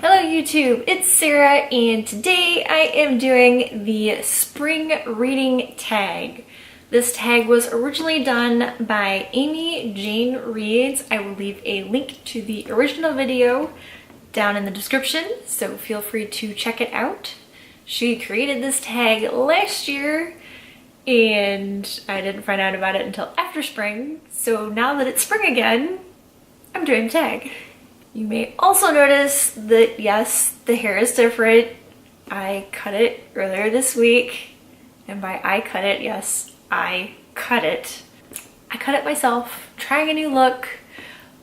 Hello YouTube, it's Sarah and today I am doing the spring reading tag. This tag was originally done by Amy Jane Reads. I will leave a link to the original video down in the description, so feel free to check it out. She created this tag last year and I didn't find out about it until after spring, so now that it's spring again, I'm doing the tag. You may also notice that yes, the hair is different. I cut it earlier this week, and by I cut it, yes, I cut it. I cut it myself, trying a new look.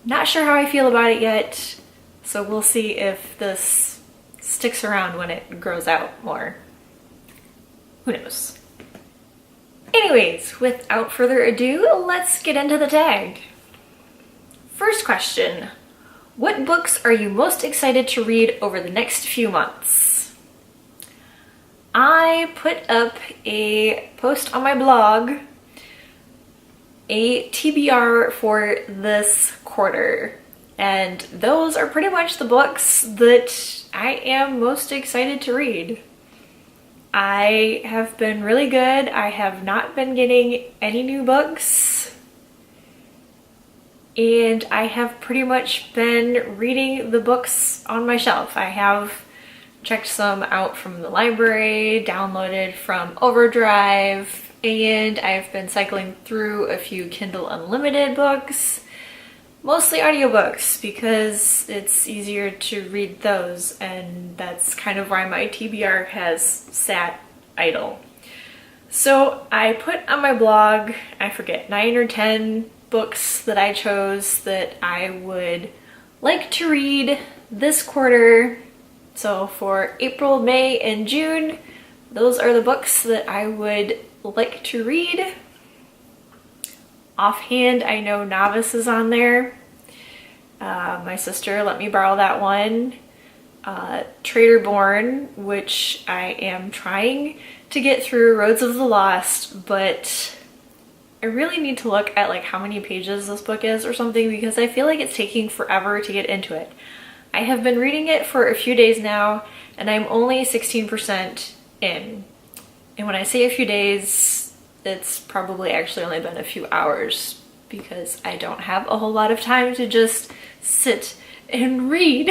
Not sure how I feel about it yet, so we'll see if this sticks around when it grows out more. Who knows? Anyways, without further ado, let's get into the tag. First question. What books are you most excited to read over the next few months? I put up a post on my blog, a TBR for this quarter, and those are pretty much the books that I am most excited to read. I have been really good. I have not been getting any new books. And I have pretty much been reading the books on my shelf. I have checked some out from the library, downloaded from Overdrive, and I've been cycling through a few Kindle Unlimited books, mostly audiobooks because it's easier to read those, and that's kind of why my TBR has sat idle. So I put on my blog, I forget, 9 or 10 books that I chose that I would like to read this quarter. So for April, May, and June, those are the books that I would like to read. Offhand, I know Novice is on there. My sister let me borrow that one. Traitor Born, which I am trying to get through Roads of the Lost, but I really need to look at like how many pages this book is or something because I feel like it's taking forever to get into it. I have been reading it for a few days now and I'm only 16% in. And when I say a few days, it's probably actually only been a few hours because I don't have a whole lot of time to just sit and read.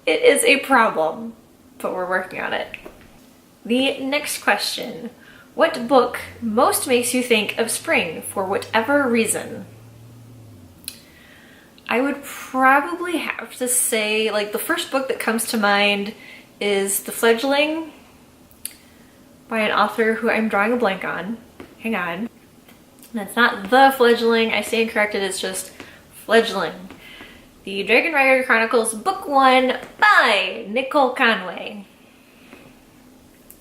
It is a problem, but we're working on it. The next question. What book most makes you think of spring for whatever reason? I would probably have to say, like, the first book that comes to mind is The Fledgling by an author who I'm drawing a blank on. Hang on. That's not The Fledgling, I stand corrected, it's just Fledgling. The Dragon Rider Chronicles Book 1 by Nicole Conway.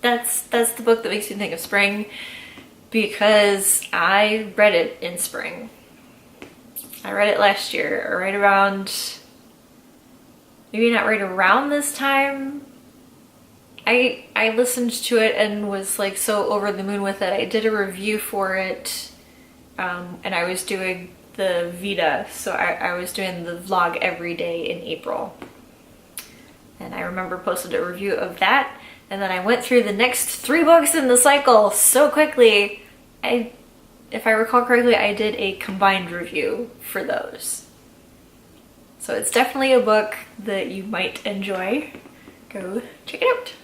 That's the book that makes me think of spring because I read it in spring. I read it last year, or right around, maybe not right around this time. I listened to it and was like so over the moon with it. I did a review for it and I was doing the Vita, so I was doing the vlog every day in April. And I remember posted a review of that. And then I went through the next 3 books in the cycle so quickly. If I recall correctly, I did a combined review for those. So it's definitely a book that you might enjoy. Go check it out.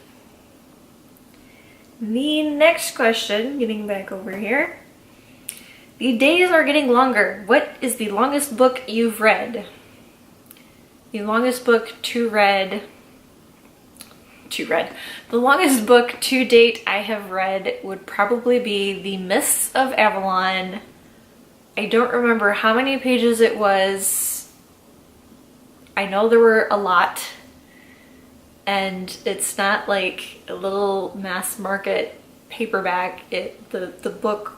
The next question, getting back over here. The days are getting longer. What is the longest book you've read? The longest book to read. The longest book to date I have read would probably be The Mists of Avalon. I don't remember how many pages it was. I know there were a lot. And it's not like a little mass market paperback. The book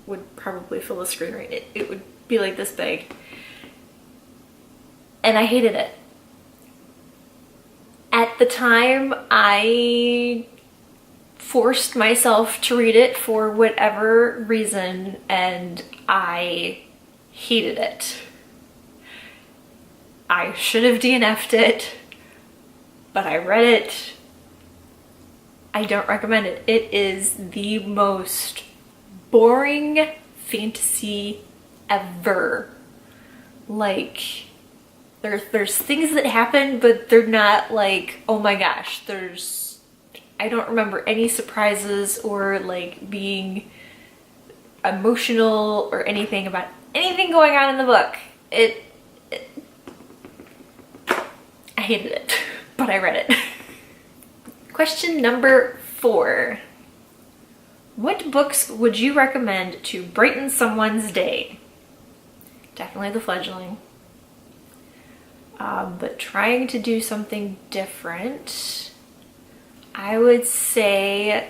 would probably fill the screen right. It would be like this big. And I hated it. At the time, I forced myself to read it for whatever reason, and I hated it. I should have DNF'd it, but I read it. I don't recommend it. It is the most boring fantasy ever. Like, there's things that happen, but they're not like, oh my gosh, I don't remember any surprises or like being emotional or anything about anything going on in the book. I hated it, but I read it. Question number 4. What books would you recommend to brighten someone's day? Definitely The Fledgling. But trying to do something different, I would say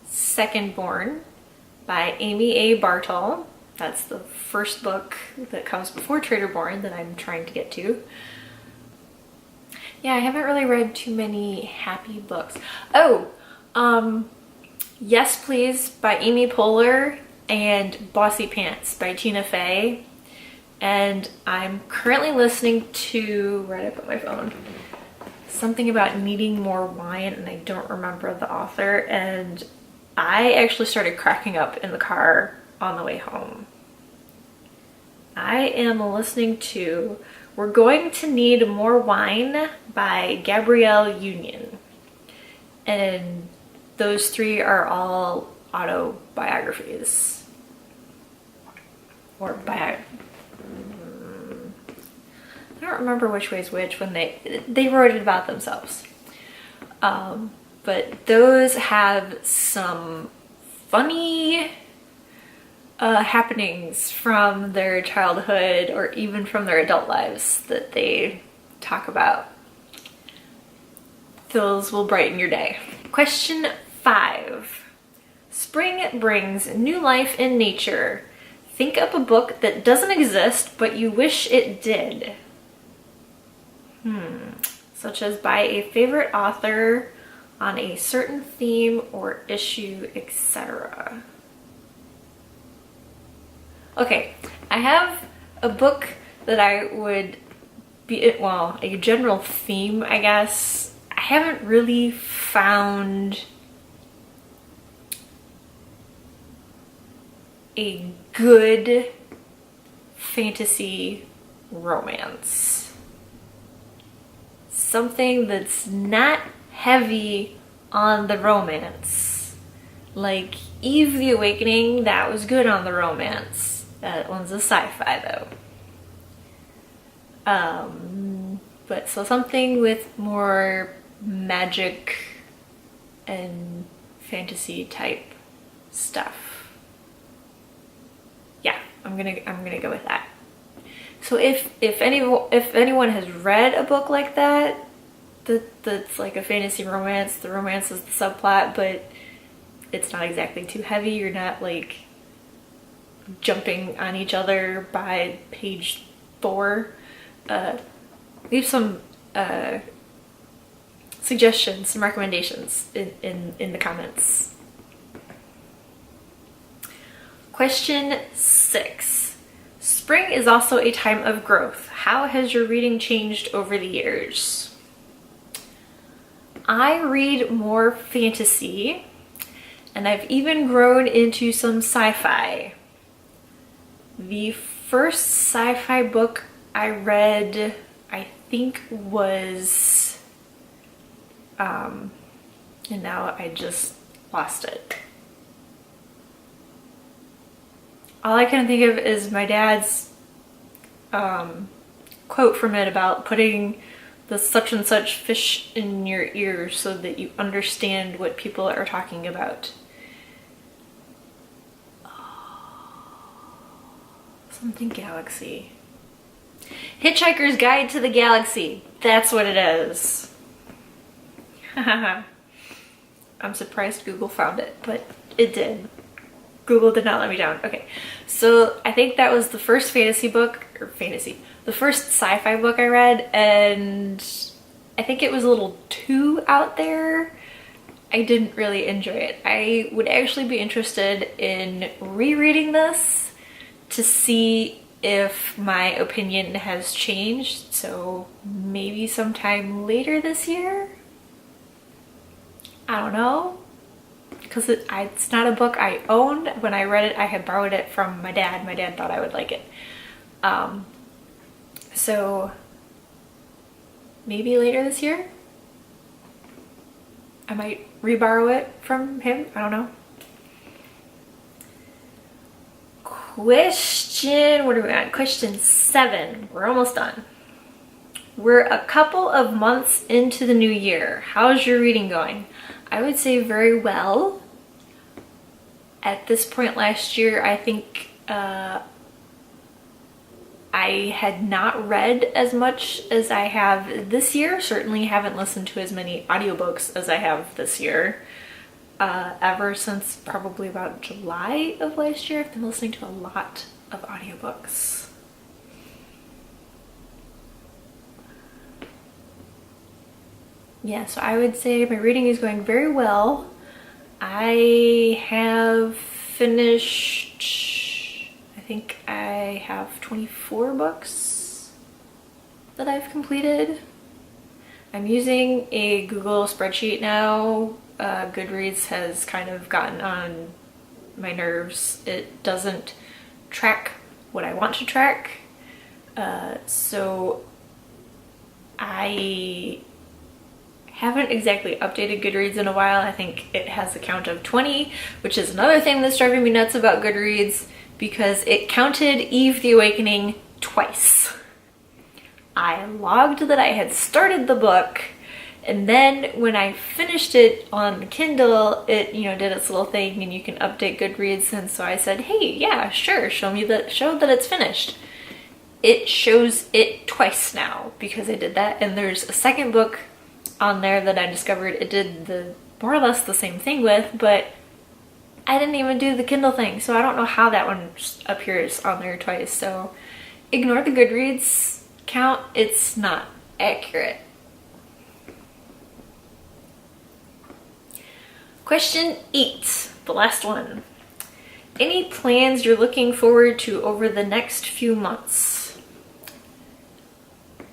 Second Born by Amy A. Bartol. That's the first book that comes before Trader Born that I'm trying to get to. Yeah, I haven't really read too many happy books. Oh, Yes Please by Amy Poehler and Bossy Pants by Tina Fey. And I'm currently listening to, where did I put my phone? Something about needing more wine, and I don't remember the author. And I actually started cracking up in the car on the way home. I am listening to We're Going to Need More Wine by Gabrielle Union. And those 3 are all autobiographies. Or I don't remember which way's which when they wrote it about themselves. But those have some funny happenings from their childhood or even from their adult lives that they talk about. Those will brighten your day. Question 5. Spring brings new life in nature. Think up a book that doesn't exist but you wish it did. Such as by a favorite author on a certain theme or issue, etc. Okay, I have a book that I would be, well, a general theme, I guess. I haven't really found a good fantasy romance. Something that's not heavy on the romance. Like Eve the Awakening, that was good on the romance. That one's a sci-fi though. But so something with more magic and fantasy type stuff. Yeah, I'm gonna go with that. So if anyone has read a book like that's like a fantasy romance, the romance is the subplot, but it's not exactly too heavy. You're not like jumping on each other by page 4. Leave some suggestions, some recommendations in the comments. Question 6. Spring is also a time of growth. How has your reading changed over the years? I read more fantasy, and I've even grown into some sci-fi. The first sci-fi book I read, I think was, and now I just lost it. All I can think of is my dad's quote from it about putting the such and such fish in your ear so that you understand what people are talking about. Something Galaxy. Hitchhiker's Guide to the Galaxy. That's what it is. I'm surprised Google found it, but it did. Google did not let me down. Okay, so I think that was the first the first sci-fi book I read, and I think it was a little too out there. I didn't really enjoy it. I would actually be interested in rereading this to see if my opinion has changed, so maybe sometime later this year? I don't know, because it's not a book I owned. When I read it, I had borrowed it from my dad. My dad thought I would like it. So maybe later this year? I might re-borrow it from him, I don't know. Question, what are we on? Question 7. We're almost done. We're a couple of months into the new year. How's your reading going? I would say very well. At this point last year, I think I had not read as much as I have this year. Certainly haven't listened to as many audiobooks as I have this year. Ever since probably about July of last year, I've been listening to a lot of audiobooks. Yeah, so I would say my reading is going very well. I have finished, I think I have 24 books that I've completed. I'm using a Google spreadsheet now. Goodreads has kind of gotten on my nerves. It doesn't track what I want to track. So I haven't exactly updated Goodreads in a while. I think it has a count of 20, which is another thing that's driving me nuts about Goodreads, because it counted Eve the Awakening twice. I logged that I had started the book, and then when I finished it on Kindle, it, you know, did its little thing and you can update Goodreads. And so I said, hey, yeah, sure, show that it's finished. It shows it twice now because I did that. And there's a second book on there that I discovered it did the more or less the same thing with, but I didn't even do the Kindle thing. So I don't know how that one appears on there twice. So ignore the Goodreads count. It's not accurate. Question 8, the last one. Any plans you're looking forward to over the next few months?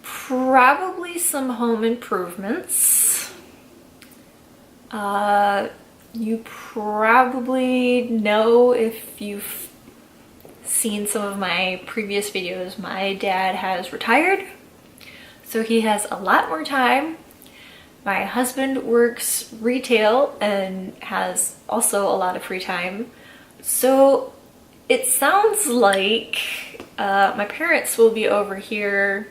Probably some home improvements. You probably know, if you've seen some of my previous videos, my dad has retired, so he has a lot more time. My husband works retail and has also a lot of free time. So it sounds like my parents will be over here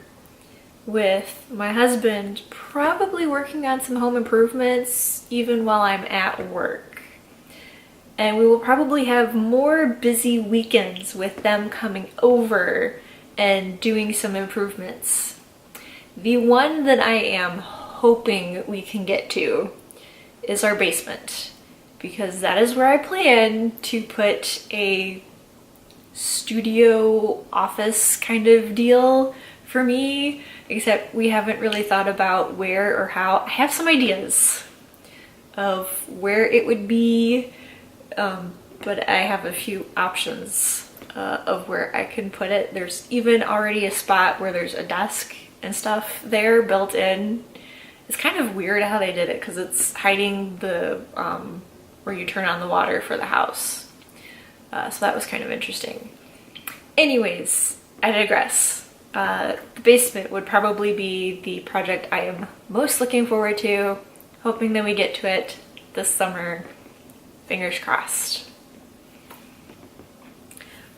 with my husband, probably working on some home improvements even while I'm at work. And we will probably have more busy weekends with them coming over and doing some improvements. The one that I am hoping we can get to is our basement, because that is where I plan to put a studio office kind of deal for me, except we haven't really thought about where or how. I have some ideas of where it would be, but I have a few options of where I can put it. There's even already a spot where there's a desk and stuff there built in. It's kind of weird how they did it because it's hiding the where you turn on the water for the house. So that was kind of interesting. Anyways, I digress. The basement would probably be the project I am most looking forward to, hoping that we get to it this summer. Fingers crossed.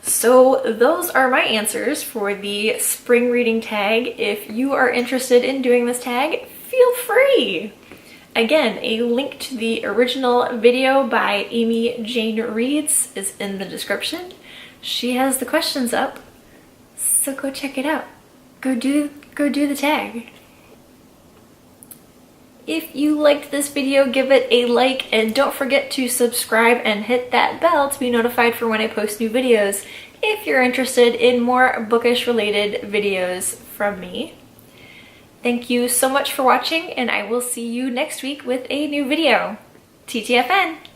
So those are my answers for the spring reading tag. If you are interested in doing this tag, feel free. Again, a link to the original video by Amy Jane Reads is in the description. She has the questions up, so go check it out. Go do the tag. If you liked this video, give it a like, and don't forget to subscribe and hit that bell to be notified for when I post new videos if you're interested in more bookish related videos from me. Thank you so much for watching, and I will see you next week with a new video. TTFN!